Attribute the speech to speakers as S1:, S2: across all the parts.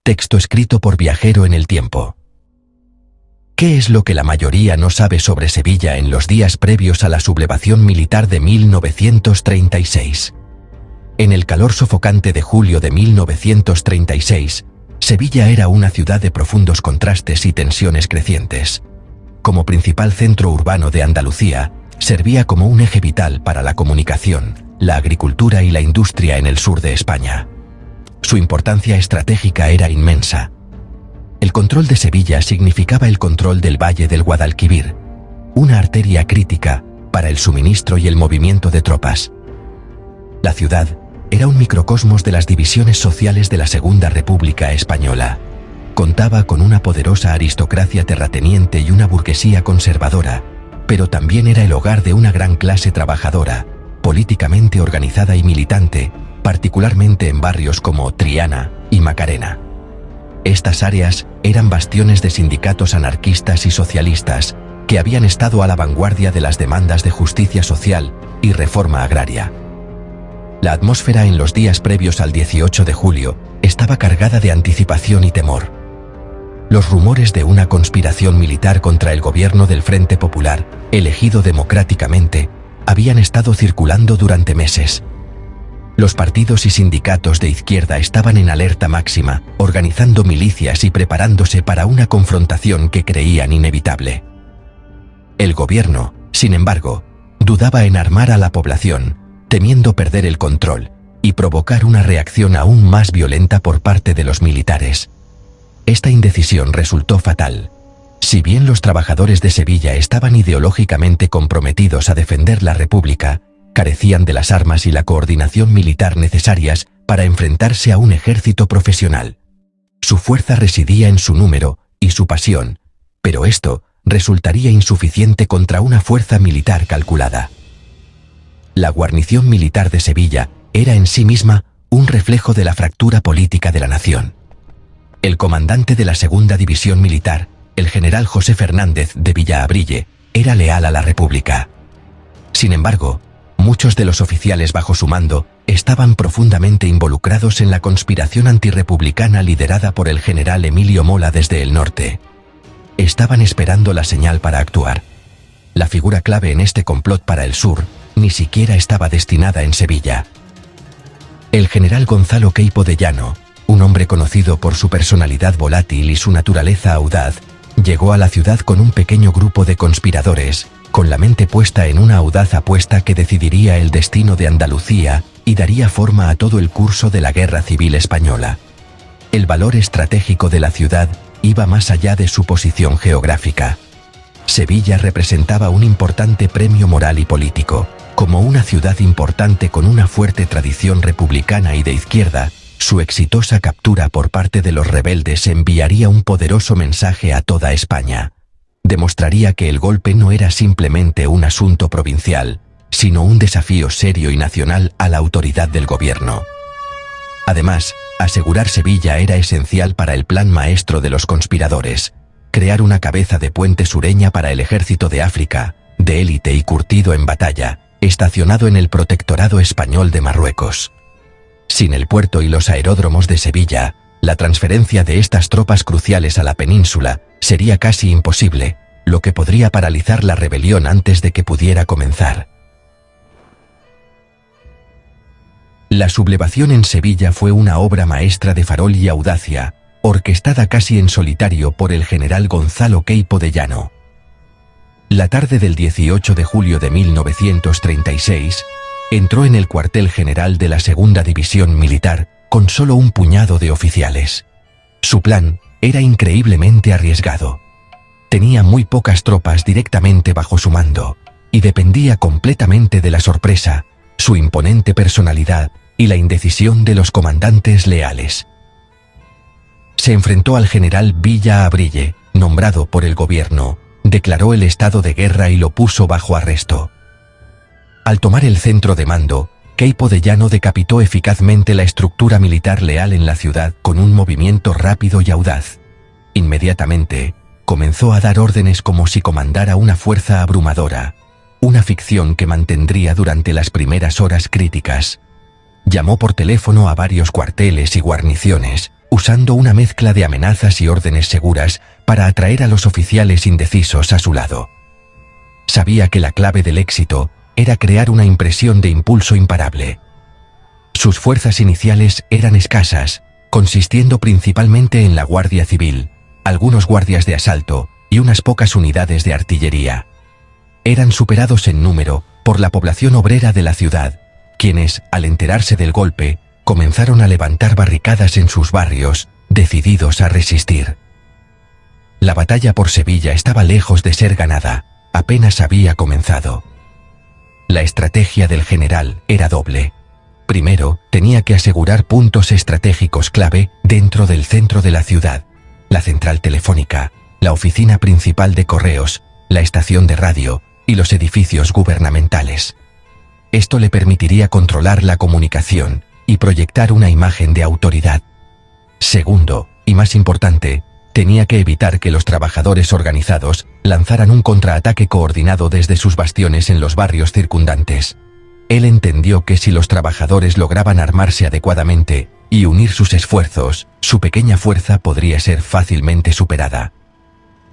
S1: Texto escrito por Viajero en el Tiempo. ¿Qué es lo que la mayoría no sabe sobre Sevilla en los días previos a la sublevación militar de 1936? En el calor sofocante de julio de 1936, Sevilla era una ciudad de profundos contrastes y tensiones crecientes. Como principal centro urbano de Andalucía, servía como un eje vital para la comunicación, la agricultura y la industria en el sur de España. Su importancia estratégica era inmensa. El control de Sevilla significaba el control del valle del Guadalquivir, una arteria crítica para el suministro y el movimiento de tropas. La ciudad era un microcosmos de las divisiones sociales de la Segunda República Española. Contaba con una poderosa aristocracia terrateniente y una burguesía conservadora, pero también era el hogar de una gran clase trabajadora, políticamente organizada y militante, particularmente en barrios como Triana y Macarena. Estas áreas eran bastiones de sindicatos anarquistas y socialistas que habían estado a la vanguardia de las demandas de justicia social y reforma agraria. La atmósfera en los días previos al 18 de julio estaba cargada de anticipación y temor. Los rumores de una conspiración militar contra el gobierno del Frente Popular, elegido democráticamente, habían estado circulando durante meses. Los partidos y sindicatos de izquierda estaban en alerta máxima, organizando milicias y preparándose para una confrontación que creían inevitable. El gobierno, sin embargo, dudaba en armar a la población, temiendo perder el control y provocar una reacción aún más violenta por parte de los militares. Esta indecisión resultó fatal. Si bien los trabajadores de Sevilla estaban ideológicamente comprometidos a defender la República, carecían de las armas y la coordinación militar necesarias para enfrentarse a un ejército profesional. Su fuerza residía en su número y su pasión, pero esto resultaría insuficiente contra una fuerza militar calculada. La guarnición militar de Sevilla era en sí misma un reflejo de la fractura política de la nación. El comandante de la Segunda División Militar, el general José Fernández de Villaabrille, era leal a la República. Sin embargo, muchos de los oficiales bajo su mando estaban profundamente involucrados en la conspiración antirrepublicana liderada por el general Emilio Mola desde el norte. Estaban esperando la señal para actuar. La figura clave en este complot para el sur ni siquiera estaba destinada en Sevilla. El general Gonzalo Queipo de Llano, un hombre conocido por su personalidad volátil y su naturaleza audaz, llegó a la ciudad con un pequeño grupo de conspiradores, con la mente puesta en una audaz apuesta que decidiría el destino de Andalucía y daría forma a todo el curso de la Guerra Civil Española. El valor estratégico de la ciudad iba más allá de su posición geográfica. Sevilla representaba un importante premio moral y político. Como una ciudad importante con una fuerte tradición republicana y de izquierda, su exitosa captura por parte de los rebeldes enviaría un poderoso mensaje a toda España. Demostraría que el golpe no era simplemente un asunto provincial, sino un desafío serio y nacional a la autoridad del gobierno. Además, asegurar Sevilla era esencial para el plan maestro de los conspiradores: crear una cabeza de puente sureña para el ejército de África, de élite y curtido en batalla, estacionado en el protectorado español de Marruecos. Sin el puerto y los aeródromos de Sevilla, la transferencia de estas tropas cruciales a la península sería casi imposible, lo que podría paralizar la rebelión antes de que pudiera comenzar. La sublevación en Sevilla fue una obra maestra de farol y audacia, orquestada casi en solitario por el general Gonzalo Queipo de Llano. La tarde del 18 de julio de 1936, entró en el cuartel general de la Segunda División Militar con solo un puñado de oficiales. Su plan era increíblemente arriesgado. Tenía muy pocas tropas directamente bajo su mando y dependía completamente de la sorpresa, su imponente personalidad y la indecisión de los comandantes leales. Se enfrentó al general Villaabrille, nombrado por el gobierno, declaró el estado de guerra y lo puso bajo arresto. Al tomar el centro de mando, Queipo de Llano decapitó eficazmente la estructura militar leal en la ciudad con un movimiento rápido y audaz. Inmediatamente, comenzó a dar órdenes como si comandara una fuerza abrumadora, una ficción que mantendría durante las primeras horas críticas. Llamó por teléfono a varios cuarteles y guarniciones, usando una mezcla de amenazas y órdenes seguras para atraer a los oficiales indecisos a su lado. Sabía que la clave del éxito era crear una impresión de impulso imparable. Sus fuerzas iniciales eran escasas, consistiendo principalmente en la Guardia Civil, algunos guardias de asalto y unas pocas unidades de artillería. Eran superados en número por la población obrera de la ciudad, quienes, al enterarse del golpe, comenzaron a levantar barricadas en sus barrios, decididos a resistir. La batalla por Sevilla estaba lejos de ser ganada, apenas había comenzado. La estrategia del general era doble. Primero, tenía que asegurar puntos estratégicos clave dentro del centro de la ciudad: la central telefónica, la oficina principal de correos, la estación de radio y los edificios gubernamentales. Esto le permitiría controlar la comunicación y proyectar una imagen de autoridad. Segundo, y más importante, tenía que evitar que los trabajadores organizados lanzaran un contraataque coordinado desde sus bastiones en los barrios circundantes. Él entendió que si los trabajadores lograban armarse adecuadamente y unir sus esfuerzos, su pequeña fuerza podría ser fácilmente superada.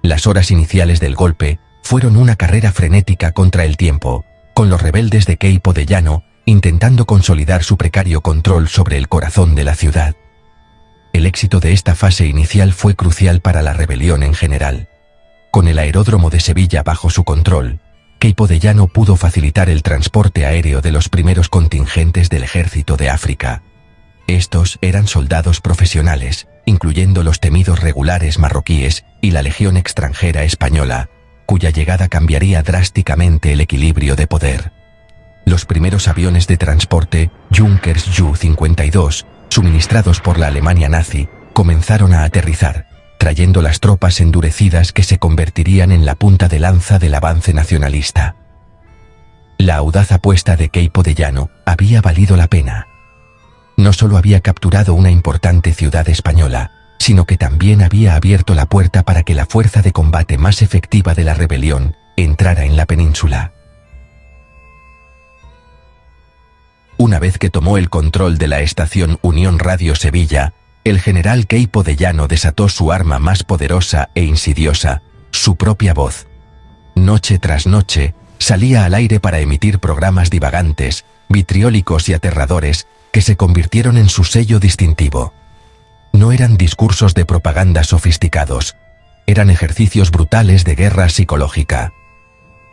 S1: Las horas iniciales del golpe fueron una carrera frenética contra el tiempo, con los rebeldes de Queipo de Llano intentando consolidar su precario control sobre el corazón de la ciudad. El éxito de esta fase inicial fue crucial para la rebelión en general. Con el aeródromo de Sevilla bajo su control, Queipo de Llano pudo facilitar el transporte aéreo de los primeros contingentes del ejército de África. Estos eran soldados profesionales, incluyendo los temidos regulares marroquíes y la legión extranjera española, cuya llegada cambiaría drásticamente el equilibrio de poder. Los primeros aviones de transporte Junkers Ju-52, suministrados por la Alemania nazi, comenzaron a aterrizar, trayendo las tropas endurecidas que se convertirían en la punta de lanza del avance nacionalista. La audaz apuesta de Queipo de Llano había valido la pena. No solo había capturado una importante ciudad española, sino que también había abierto la puerta para que la fuerza de combate más efectiva de la rebelión entrara en la península. Una vez que tomó el control de la estación Unión Radio Sevilla, el general Queipo de Llano desató su arma más poderosa e insidiosa, su propia voz. Noche tras noche, salía al aire para emitir programas divagantes, vitriólicos y aterradores que se convirtieron en su sello distintivo. No eran discursos de propaganda sofisticados, eran ejercicios brutales de guerra psicológica.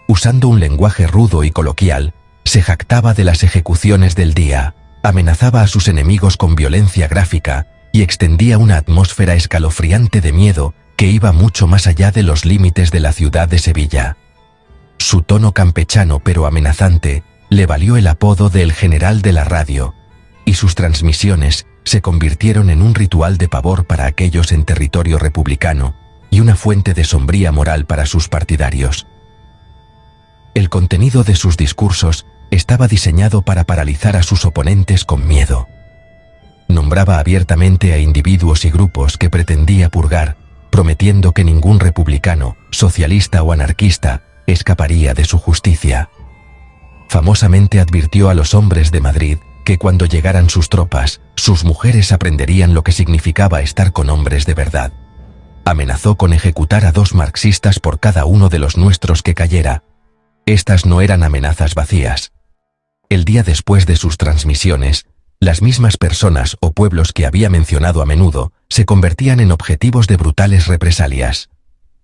S1: Usando un lenguaje rudo y coloquial, se jactaba de las ejecuciones del día, amenazaba a sus enemigos con violencia gráfica y extendía una atmósfera escalofriante de miedo que iba mucho más allá de los límites de la ciudad de Sevilla. Su tono campechano pero amenazante le valió el apodo de El General de la Radio, y sus transmisiones se convirtieron en un ritual de pavor para aquellos en territorio republicano y una fuente de sombría moral para sus partidarios. El contenido de sus discursos estaba diseñado para paralizar a sus oponentes con miedo. Nombraba abiertamente a individuos y grupos que pretendía purgar, prometiendo que ningún republicano, socialista o anarquista escaparía de su justicia. Famosamente advirtió a los hombres de Madrid que cuando llegaran sus tropas, sus mujeres aprenderían lo que significaba estar con hombres de verdad. Amenazó con ejecutar a 2 marxistas por cada uno de los nuestros que cayera. Estas no eran amenazas vacías. El día después de sus transmisiones, las mismas personas o pueblos que había mencionado a menudo se convertían en objetivos de brutales represalias.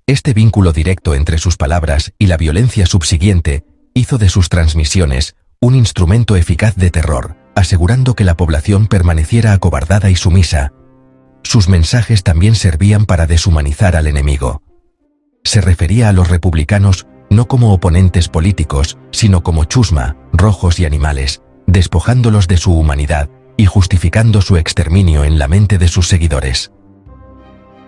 S1: Este vínculo directo entre sus palabras y la violencia subsiguiente hizo de sus transmisiones un instrumento eficaz de terror, asegurando que la población permaneciera acobardada y sumisa. Sus mensajes también servían para deshumanizar al enemigo. Se refería a los republicanos no como oponentes políticos, sino como chusma, rojos y animales, despojándolos de su humanidad y justificando su exterminio en la mente de sus seguidores.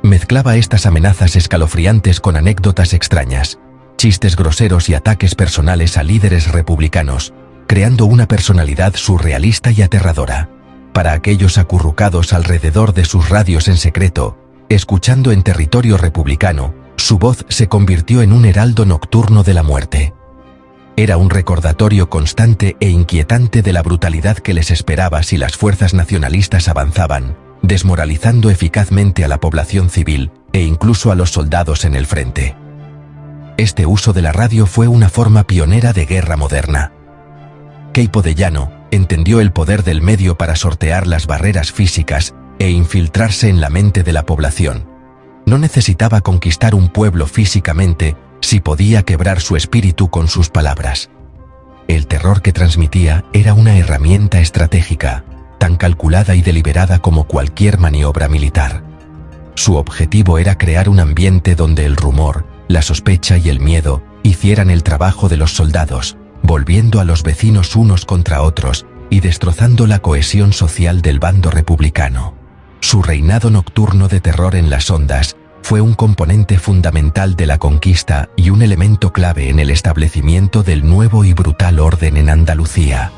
S1: Mezclaba estas amenazas escalofriantes con anécdotas extrañas, chistes groseros y ataques personales a líderes republicanos, creando una personalidad surrealista y aterradora. Para aquellos acurrucados alrededor de sus radios en secreto, escuchando en territorio republicano, su voz se convirtió en un heraldo nocturno de la muerte. Era un recordatorio constante e inquietante de la brutalidad que les esperaba si las fuerzas nacionalistas avanzaban, desmoralizando eficazmente a la población civil e incluso a los soldados en el frente. Este uso de la radio fue una forma pionera de guerra moderna. Queipo de Llano entendió el poder del medio para sortear las barreras físicas e infiltrarse en la mente de la población. No necesitaba conquistar un pueblo físicamente si podía quebrar su espíritu con sus palabras. El terror que transmitía era una herramienta estratégica, tan calculada y deliberada como cualquier maniobra militar. Su objetivo era crear un ambiente donde el rumor, la sospecha y el miedo hicieran el trabajo de los soldados, volviendo a los vecinos unos contra otros y destrozando la cohesión social del bando republicano. Su reinado nocturno de terror en las ondas fue un componente fundamental de la conquista y un elemento clave en el establecimiento del nuevo y brutal orden en Andalucía.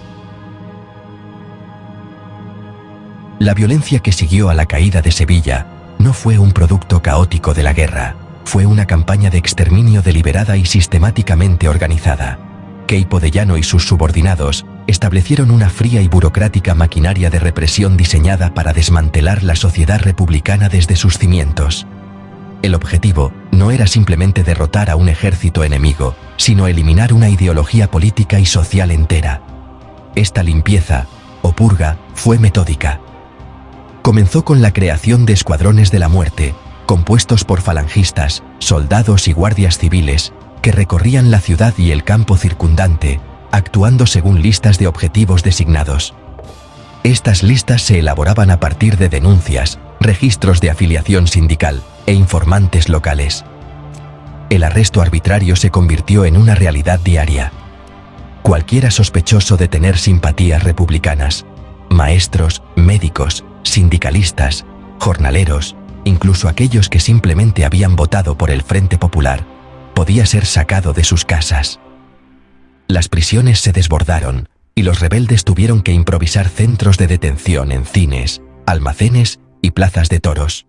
S1: La violencia que siguió a la caída de Sevilla no fue un producto caótico de la guerra, fue una campaña de exterminio deliberada y sistemáticamente organizada. Queipo de Llano y sus subordinados establecieron una fría y burocrática maquinaria de represión diseñada para desmantelar la sociedad republicana desde sus cimientos. El objetivo no era simplemente derrotar a un ejército enemigo, sino eliminar una ideología política y social entera. Esta limpieza, o purga, fue metódica. Comenzó con la creación de escuadrones de la muerte, compuestos por falangistas, soldados y guardias civiles, que recorrían la ciudad y el campo circundante, actuando según listas de objetivos designados. Estas listas se elaboraban a partir de denuncias, registros de afiliación sindical e informantes locales. El arresto arbitrario se convirtió en una realidad diaria. Cualquiera sospechoso de tener simpatías republicanas, maestros, médicos, sindicalistas, jornaleros, incluso aquellos que simplemente habían votado por el Frente Popular, podía ser sacado de sus casas. Las prisiones se desbordaron y los rebeldes tuvieron que improvisar centros de detención en cines, almacenes y plazas de toros.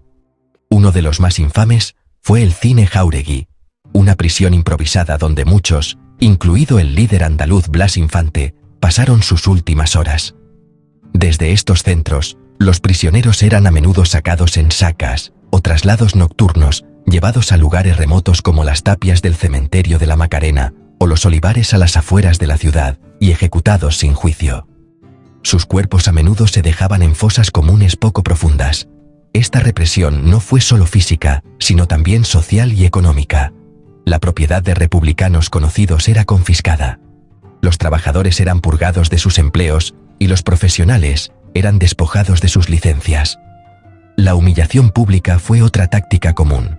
S1: Uno de los más infames fue el Cine Jáuregui, una prisión improvisada donde muchos, incluido el líder andaluz Blas Infante, pasaron sus últimas horas. Desde estos centros, los prisioneros eran a menudo sacados en sacas o traslados nocturnos, llevados a lugares remotos como las tapias del cementerio de la Macarena o los olivares a las afueras de la ciudad y ejecutados sin juicio. Sus cuerpos a menudo se dejaban en fosas comunes poco profundas. Esta represión no fue solo física, sino también social y económica. La propiedad de republicanos conocidos era confiscada. Los trabajadores eran purgados de sus empleos y los profesionales eran despojados de sus licencias. La humillación pública fue otra táctica común.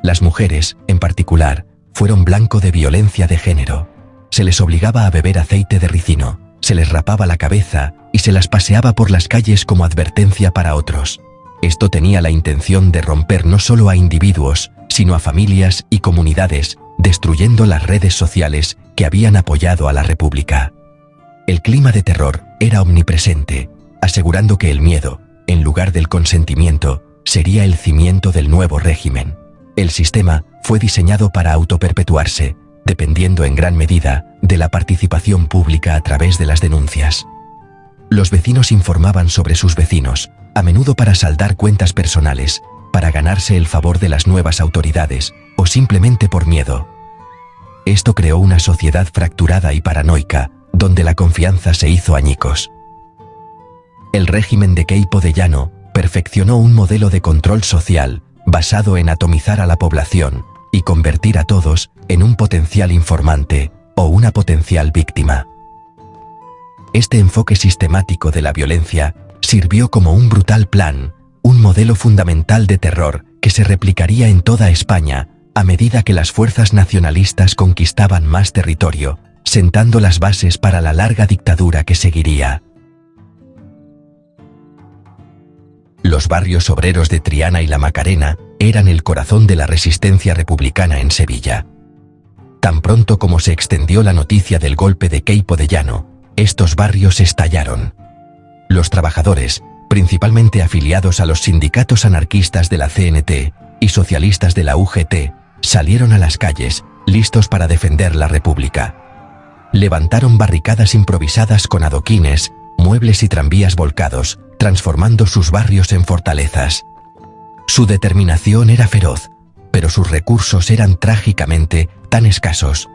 S1: Las mujeres, en particular, fueron blanco de violencia de género. Se les obligaba a beber aceite de ricino, se les rapaba la cabeza y se las paseaba por las calles como advertencia para otros. Esto tenía la intención de romper no solo a individuos, sino a familias y comunidades, destruyendo las redes sociales que habían apoyado a la República. El clima de terror era omnipresente, asegurando que el miedo, en lugar del consentimiento, sería el cimiento del nuevo régimen. El sistema fue diseñado para autoperpetuarse, dependiendo en gran medida de la participación pública a través de las denuncias. Los vecinos informaban sobre sus vecinos, a menudo para saldar cuentas personales, para ganarse el favor de las nuevas autoridades, o simplemente por miedo. Esto creó una sociedad fracturada y paranoica, donde la confianza se hizo añicos. El régimen de Queipo de Llano perfeccionó un modelo de control social basado en atomizar a la población y convertir a todos en un potencial informante o una potencial víctima. Este enfoque sistemático de la violencia sirvió como un brutal plan, un modelo fundamental de terror que se replicaría en toda España a medida que las fuerzas nacionalistas conquistaban más territorio, sentando las bases para la larga dictadura que seguiría. Los barrios obreros de Triana y la Macarena eran el corazón de la resistencia republicana en Sevilla. Tan pronto como se extendió la noticia del golpe de Queipo de Llano, estos barrios estallaron. Los trabajadores, principalmente afiliados a los sindicatos anarquistas de la CNT y socialistas de la UGT, salieron a las calles, listos para defender la República. Levantaron barricadas improvisadas con adoquines, muebles y tranvías volcados, transformando sus barrios en fortalezas. Su determinación era feroz, pero sus recursos eran trágicamente tan escasos.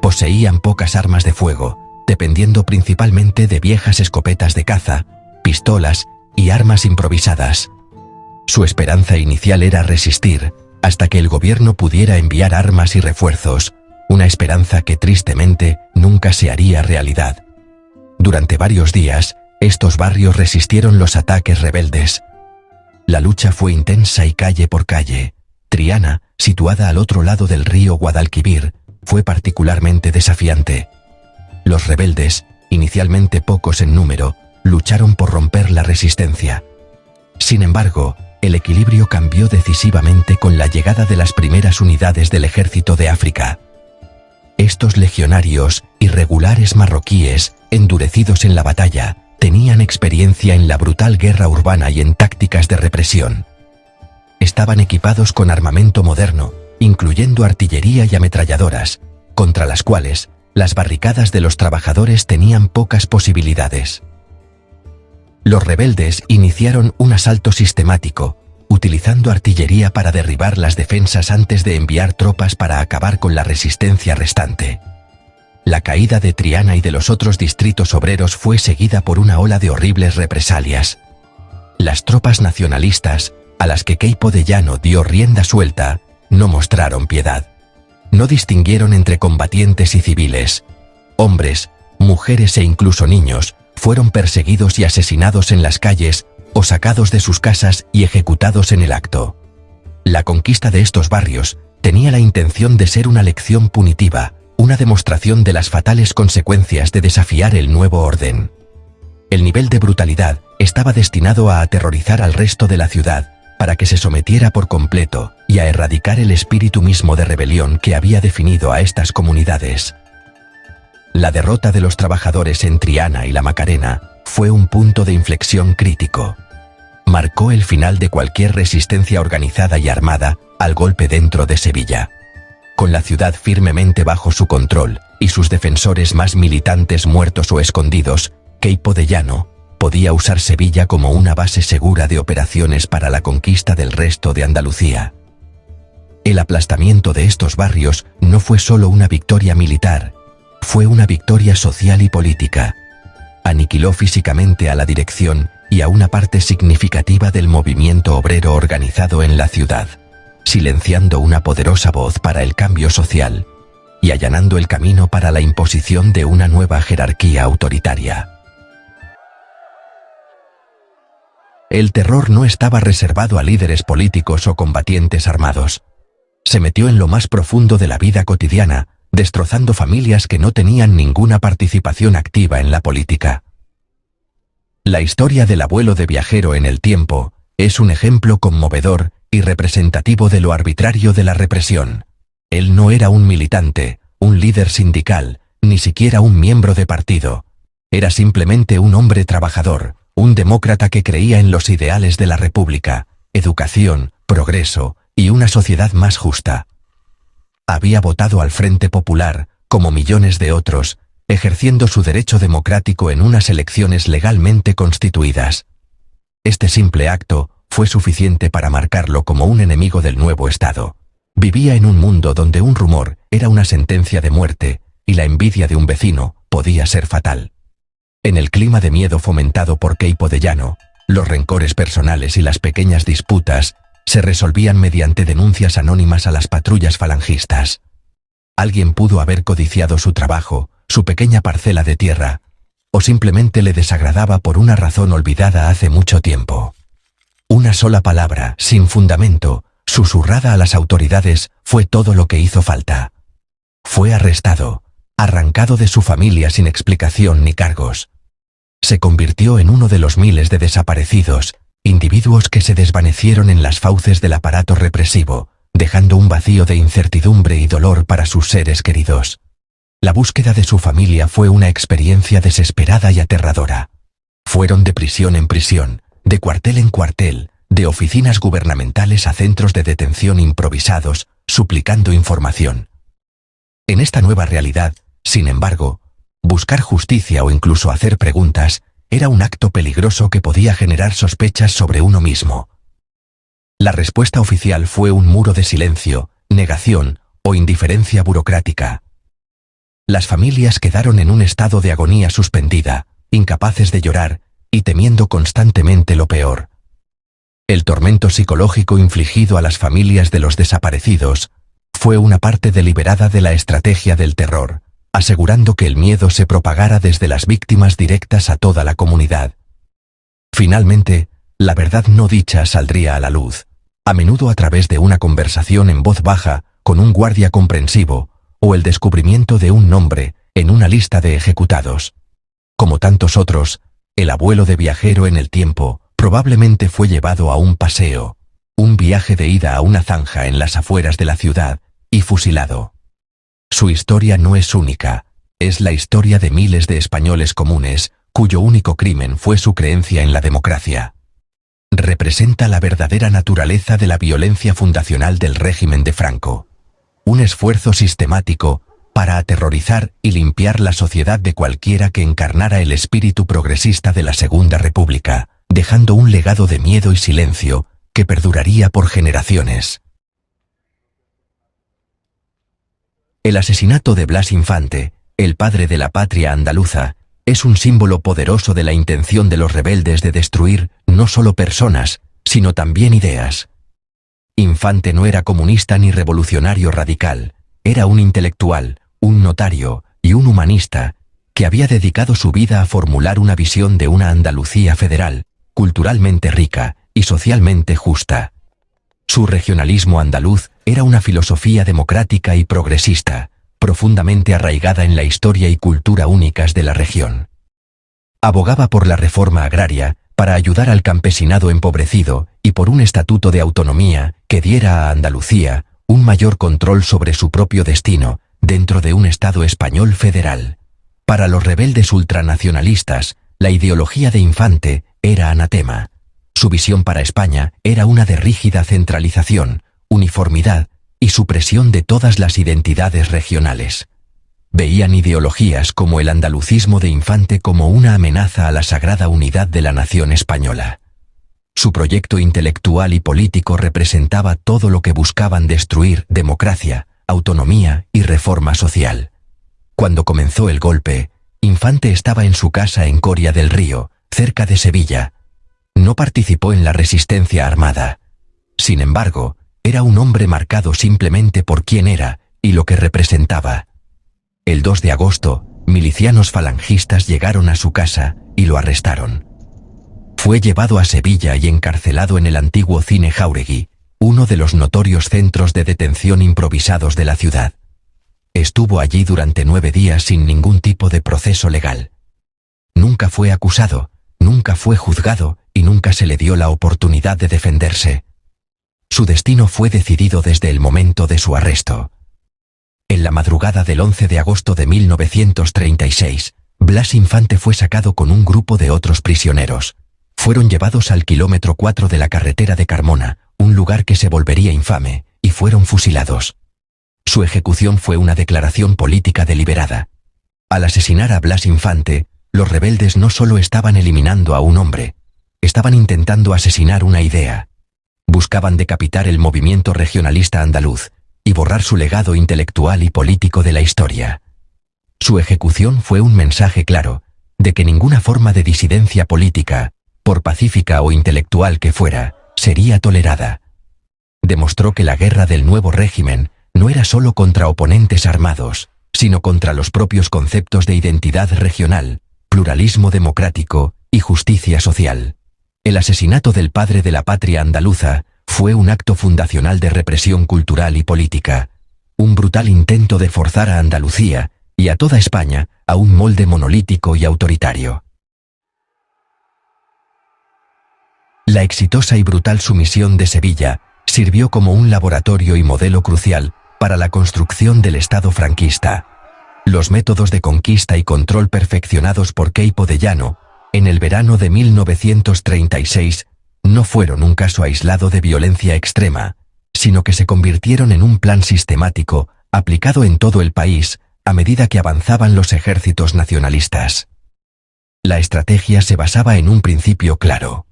S1: Poseían pocas armas de fuego, dependiendo principalmente de viejas escopetas de caza, pistolas y armas improvisadas. Su esperanza inicial era resistir hasta que el gobierno pudiera enviar armas y refuerzos, una esperanza que tristemente nunca se haría realidad. Durante varios días, estos barrios resistieron los ataques rebeldes. La lucha fue intensa y calle por calle. Triana, situada al otro lado del río Guadalquivir, fue particularmente desafiante. Los rebeldes, inicialmente pocos en número, lucharon por romper la resistencia. Sin embargo, el equilibrio cambió decisivamente con la llegada de las primeras unidades del ejército de África. Estos legionarios, irregulares marroquíes, endurecidos en la batalla, tenían experiencia en la brutal guerra urbana y en tácticas de represión. Estaban equipados con armamento moderno, incluyendo artillería y ametralladoras, contra las cuales las barricadas de los trabajadores tenían pocas posibilidades. Los rebeldes iniciaron un asalto sistemático, utilizando artillería para derribar las defensas antes de enviar tropas para acabar con la resistencia restante. La caída de Triana y de los otros distritos obreros fue seguida por una ola de horribles represalias. Las tropas nacionalistas, a las que Queipo de Llano dio rienda suelta, no mostraron piedad. No distinguieron entre combatientes y civiles. Hombres, mujeres e incluso niños fueron perseguidos y asesinados en las calles o sacados de sus casas y ejecutados en el acto. La conquista de estos barrios tenía la intención de ser una lección punitiva, una demostración de las fatales consecuencias de desafiar el nuevo orden. El nivel de brutalidad estaba destinado a aterrorizar al resto de la ciudad, para que se sometiera por completo y a erradicar el espíritu mismo de rebelión que había definido a estas comunidades. La derrota de los trabajadores en Triana y la Macarena fue un punto de inflexión crítico. Marcó el final de cualquier resistencia organizada y armada al golpe dentro de Sevilla. Con la ciudad firmemente bajo su control y sus defensores más militantes muertos o escondidos, Queipo de Llano podía usar Sevilla como una base segura de operaciones para la conquista del resto de Andalucía. El aplastamiento de estos barrios no fue solo una victoria militar, fue una victoria social y política. Aniquiló físicamente a la dirección y a una parte significativa del movimiento obrero organizado en la ciudad, silenciando una poderosa voz para el cambio social y allanando el camino para la imposición de una nueva jerarquía autoritaria. El terror no estaba reservado a líderes políticos o combatientes armados. Se metió en lo más profundo de la vida cotidiana, destrozando familias que no tenían ninguna participación activa en la política. La historia del abuelo de Viajero en el tiempo es un ejemplo conmovedor y representativo de lo arbitrario de la represión. Él no era un militante, un líder sindical, ni siquiera un miembro de partido. Era simplemente un hombre trabajador, un demócrata que creía en los ideales de la república, educación, progreso y una sociedad más justa. Había votado al Frente Popular, como millones de otros, ejerciendo su derecho democrático en unas elecciones legalmente constituidas. Este simple acto fue suficiente para marcarlo como un enemigo del nuevo Estado. Vivía en un mundo donde un rumor era una sentencia de muerte y la envidia de un vecino podía ser fatal. En el clima de miedo fomentado por Queipo de Llano, los rencores personales y las pequeñas disputas se resolvían mediante denuncias anónimas a las patrullas falangistas. Alguien pudo haber codiciado su trabajo, su pequeña parcela de tierra, o simplemente le desagradaba por una razón olvidada hace mucho tiempo. Una sola palabra, sin fundamento, susurrada a las autoridades, fue todo lo que hizo falta. Fue arrestado, arrancado de su familia sin explicación ni cargos. Se convirtió en uno de los miles de desaparecidos, individuos que se desvanecieron en las fauces del aparato represivo, dejando un vacío de incertidumbre y dolor para sus seres queridos. La búsqueda de su familia fue una experiencia desesperada y aterradora. Fueron de prisión en prisión, de cuartel en cuartel, de oficinas gubernamentales a centros de detención improvisados, suplicando información. En esta nueva realidad, sin embargo, buscar justicia o incluso hacer preguntas era un acto peligroso que podía generar sospechas sobre uno mismo. La respuesta oficial fue un muro de silencio, negación o indiferencia burocrática. Las familias quedaron en un estado de agonía suspendida, incapaces de llorar y temiendo constantemente lo peor. El tormento psicológico infligido a las familias de los desaparecidos fue una parte deliberada de la estrategia del terror, asegurando que el miedo se propagara desde las víctimas directas a toda la comunidad. Finalmente, la verdad no dicha saldría a la luz, a menudo a través de una conversación en voz baja con un guardia comprensivo o el descubrimiento de un nombre en una lista de ejecutados. Como tantos otros, el abuelo de Viajero en el tiempo probablemente fue llevado a un paseo, un viaje de ida a una zanja en las afueras de la ciudad, y fusilado. Su historia no es única, es la historia de miles de españoles comunes, cuyo único crimen fue su creencia en la democracia. Representa la verdadera naturaleza de la violencia fundacional del régimen de Franco. Un esfuerzo sistemático para aterrorizar y limpiar la sociedad de cualquiera que encarnara el espíritu progresista de la Segunda República, dejando un legado de miedo y silencio que perduraría por generaciones. El asesinato de Blas Infante, el padre de la patria andaluza, es un símbolo poderoso de la intención de los rebeldes de destruir no solo personas, sino también ideas. Infante no era comunista ni revolucionario radical, era un intelectual, un notario y un humanista que había dedicado su vida a formular una visión de una Andalucía federal, culturalmente rica y socialmente justa. Su regionalismo andaluz era una filosofía democrática y progresista, profundamente arraigada en la historia y cultura únicas de la región. Abogaba por la reforma agraria, para ayudar al campesinado empobrecido y por un estatuto de autonomía que diera a Andalucía un mayor control sobre su propio destino dentro de un Estado español federal. Para los rebeldes ultranacionalistas, la ideología de Infante era anatema. Su visión para España era una de rígida centralización, uniformidad y supresión de todas las identidades regionales. Veían ideologías como el andalucismo de Infante como una amenaza a la sagrada unidad de la nación española. Su proyecto intelectual y político representaba todo lo que buscaban destruir: democracia, autonomía y reforma social. Cuando comenzó el golpe, Infante estaba en su casa en Coria del Río, cerca de Sevilla. No participó en la resistencia armada. Sin embargo, era un hombre marcado simplemente por quién era y lo que representaba. El 2 de agosto, milicianos falangistas llegaron a su casa y lo arrestaron. Fue llevado a Sevilla y encarcelado en el antiguo Cine Jáuregui, uno de los notorios centros de detención improvisados de la ciudad. Estuvo allí durante 9 días sin ningún tipo de proceso legal. Nunca fue acusado, nunca fue juzgado y nunca se le dio la oportunidad de defenderse. Su destino fue decidido desde el momento de su arresto. En la madrugada del 11 de agosto de 1936, Blas Infante fue sacado con un grupo de otros prisioneros. Fueron llevados al kilómetro 4 de la carretera de Carmona, un lugar que se volvería infame, y fueron fusilados. Su ejecución fue una declaración política deliberada. Al asesinar a Blas Infante, los rebeldes no solo estaban eliminando a un hombre, estaban intentando asesinar una idea. Buscaban decapitar el movimiento regionalista andaluz y borrar su legado intelectual y político de la historia. Su ejecución fue un mensaje claro de que ninguna forma de disidencia política, por pacífica o intelectual que fuera, sería tolerada. Demostró que la guerra del nuevo régimen no era solo contra oponentes armados, sino contra los propios conceptos de identidad regional, pluralismo democrático y justicia social. El asesinato del padre de la patria andaluza fue un acto fundacional de represión cultural y política, un brutal intento de forzar a Andalucía y a toda España a un molde monolítico y autoritario. La exitosa y brutal sumisión de Sevilla sirvió como un laboratorio y modelo crucial para la construcción del Estado franquista. Los métodos de conquista y control perfeccionados por Queipo de Llano en el verano de 1936 no fueron un caso aislado de violencia extrema, sino que se convirtieron en un plan sistemático aplicado en todo el país a medida que avanzaban los ejércitos nacionalistas. La estrategia se basaba en un principio claro.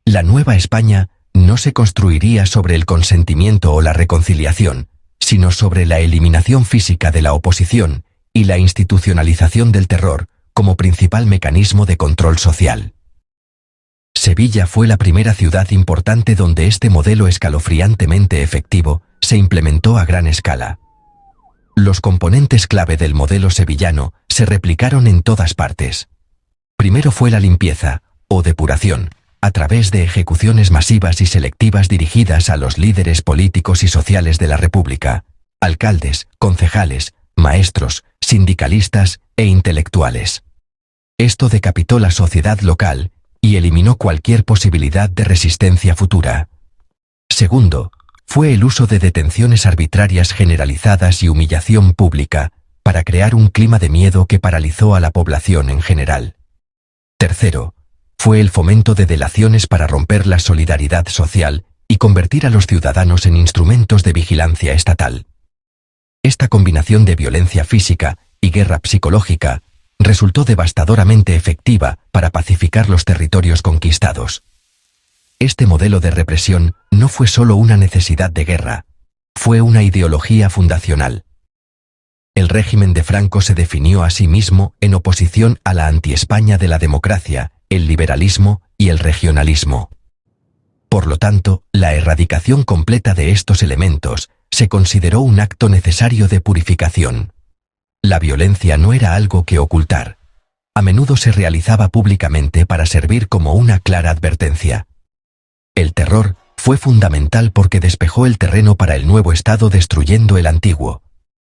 S1: La nueva España no se construiría sobre el consentimiento o la reconciliación, sino sobre la eliminación física de la oposición y la institucionalización del terror como principal mecanismo de control social. Sevilla fue la primera ciudad importante donde este modelo escalofriantemente efectivo se implementó a gran escala. Los componentes clave del modelo sevillano se replicaron en todas partes. Primero fue la limpieza, o depuración, a través de ejecuciones masivas y selectivas dirigidas a los líderes políticos y sociales de la República, alcaldes, concejales, maestros, sindicalistas e intelectuales. Esto decapitó la sociedad local y eliminó cualquier posibilidad de resistencia futura. Segundo, fue el uso de detenciones arbitrarias generalizadas y humillación pública para crear un clima de miedo que paralizó a la población en general. Tercero, fue el fomento de delaciones para romper la solidaridad social y convertir a los ciudadanos en instrumentos de vigilancia estatal. Esta combinación de violencia física y guerra psicológica resultó devastadoramente efectiva para pacificar los territorios conquistados. Este modelo de represión no fue solo una necesidad de guerra, fue una ideología fundacional. El régimen de Franco se definió a sí mismo en oposición a la anti-España de la democracia, el liberalismo y el regionalismo. Por lo tanto, la erradicación completa de estos elementos se consideró un acto necesario de purificación. La violencia no era algo que ocultar. A menudo se realizaba públicamente para servir como una clara advertencia. El terror fue fundamental porque despejó el terreno para el nuevo Estado destruyendo el antiguo.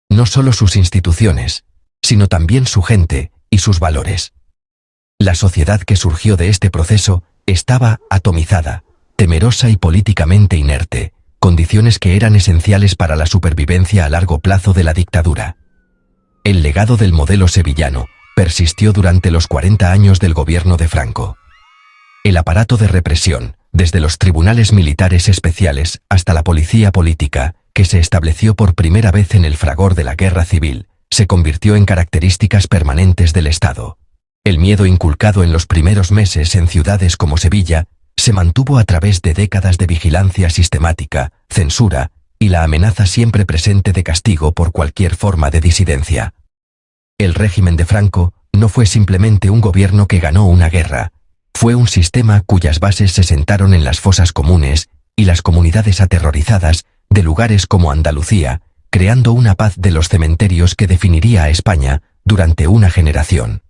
S1: No solo sus instituciones, sino también su gente y sus valores. La sociedad que surgió de este proceso estaba atomizada, temerosa y políticamente inerte, condiciones que eran esenciales para la supervivencia a largo plazo de la dictadura. El legado del modelo sevillano persistió durante los 40 años del gobierno de Franco. El aparato de represión, desde los tribunales militares especiales hasta la policía política, que se estableció por primera vez en el fragor de la guerra civil, se convirtió en características permanentes del Estado. El miedo inculcado en los primeros meses en ciudades como Sevilla se mantuvo a través de décadas de vigilancia sistemática, censura y la amenaza siempre presente de castigo por cualquier forma de disidencia. El régimen de Franco no fue simplemente un gobierno que ganó una guerra, fue un sistema cuyas bases se sentaron en las fosas comunes y las comunidades aterrorizadas de lugares como Andalucía, creando una paz de los cementerios que definiría a España durante una generación.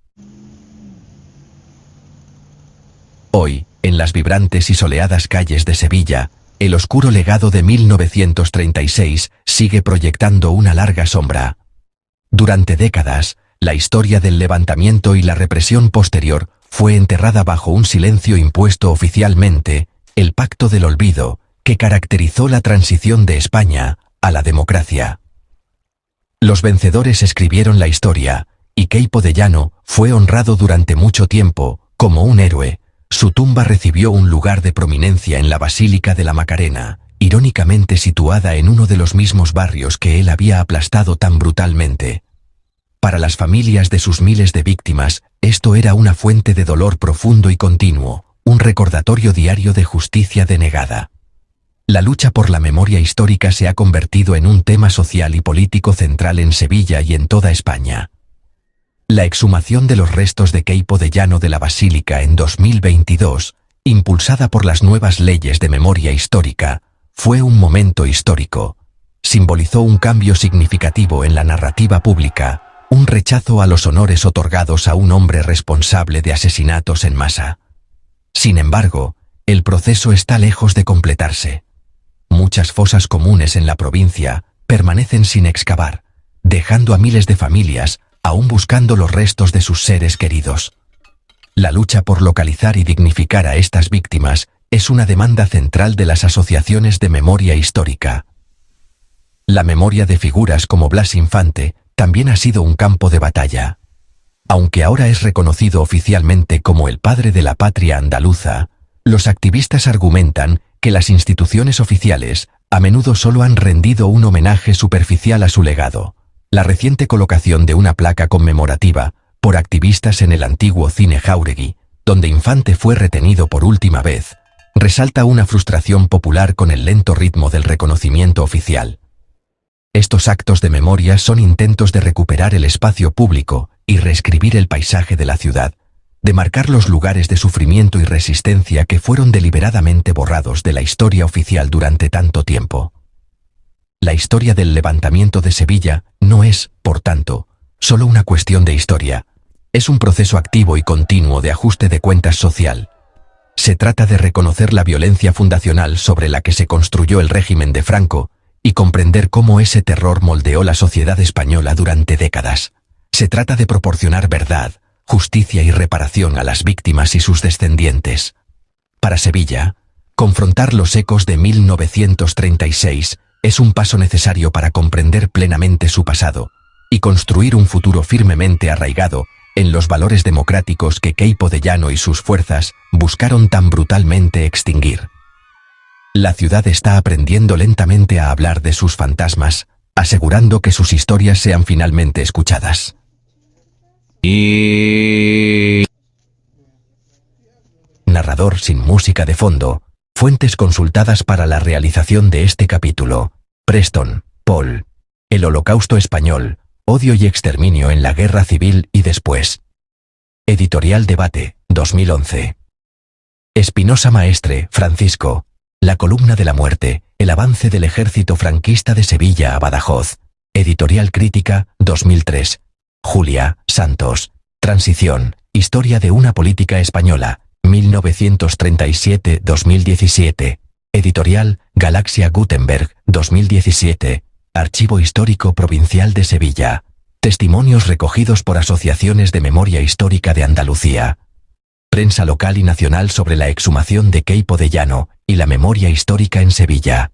S1: Hoy, en las vibrantes y soleadas calles de Sevilla, el oscuro legado de 1936 sigue proyectando una larga sombra. Durante décadas, la historia del levantamiento y la represión posterior fue enterrada bajo un silencio impuesto oficialmente, el Pacto del Olvido, que caracterizó la transición de España a la democracia. Los vencedores escribieron la historia, y Queipo de Llano fue honrado durante mucho tiempo como un héroe. Su tumba recibió un lugar de prominencia en la Basílica de la Macarena, irónicamente situada en uno de los mismos barrios que él había aplastado tan brutalmente. Para las familias de sus miles de víctimas, esto era una fuente de dolor profundo y continuo, un recordatorio diario de justicia denegada. La lucha por la memoria histórica se ha convertido en un tema social y político central en Sevilla y en toda España. La exhumación de los restos de Queipo de Llano de la Basílica en 2022, impulsada por las nuevas leyes de memoria histórica, fue un momento histórico. Simbolizó un cambio significativo en la narrativa pública, un rechazo a los honores otorgados a un hombre responsable de asesinatos en masa. Sin embargo, el proceso está lejos de completarse. Muchas fosas comunes en la provincia permanecen sin excavar, dejando a miles de familias aún buscando los restos de sus seres queridos. La lucha por localizar y dignificar a estas víctimas es una demanda central de las asociaciones de memoria histórica. La memoria de figuras como Blas Infante también ha sido un campo de batalla. Aunque ahora es reconocido oficialmente como el padre de la patria andaluza, los activistas argumentan que las instituciones oficiales a menudo solo han rendido un homenaje superficial a su legado. La reciente colocación de una placa conmemorativa por activistas en el antiguo cine Jáuregui, donde Infante fue retenido por última vez, resalta una frustración popular con el lento ritmo del reconocimiento oficial. Estos actos de memoria son intentos de recuperar el espacio público y reescribir el paisaje de la ciudad, de marcar los lugares de sufrimiento y resistencia que fueron deliberadamente borrados de la historia oficial durante tanto tiempo. La historia del levantamiento de Sevilla no es, por tanto, solo una cuestión de historia, es un proceso activo y continuo de ajuste de cuentas social. Se trata de reconocer la violencia fundacional sobre la que se construyó el régimen de Franco y comprender cómo ese terror moldeó la sociedad española durante décadas. Se trata de proporcionar verdad, justicia y reparación a las víctimas y sus descendientes. Para Sevilla, confrontar los ecos de 1936 es un paso necesario para comprender plenamente su pasado y construir un futuro firmemente arraigado en los valores democráticos que Queipo de Llano y sus fuerzas buscaron tan brutalmente extinguir. La ciudad está aprendiendo lentamente a hablar de sus fantasmas, asegurando que sus historias sean finalmente escuchadas. Narrador sin música de fondo. Fuentes consultadas para la realización de este capítulo. Preston, Paul. El Holocausto Español. Odio y exterminio en la Guerra Civil y después. Editorial Debate, 2011. Espinosa Maestre, Francisco. La columna de la muerte, el avance del ejército franquista de Sevilla a Badajoz. Editorial Crítica, 2003. Julia, Santos. Transición, historia de una política española, 1937-2017. Editorial Galaxia Gutenberg, 2017. Archivo Histórico Provincial de Sevilla. Testimonios recogidos por asociaciones de memoria histórica de Andalucía. Prensa local y nacional sobre la exhumación de Queipo de Llano y la memoria histórica en Sevilla.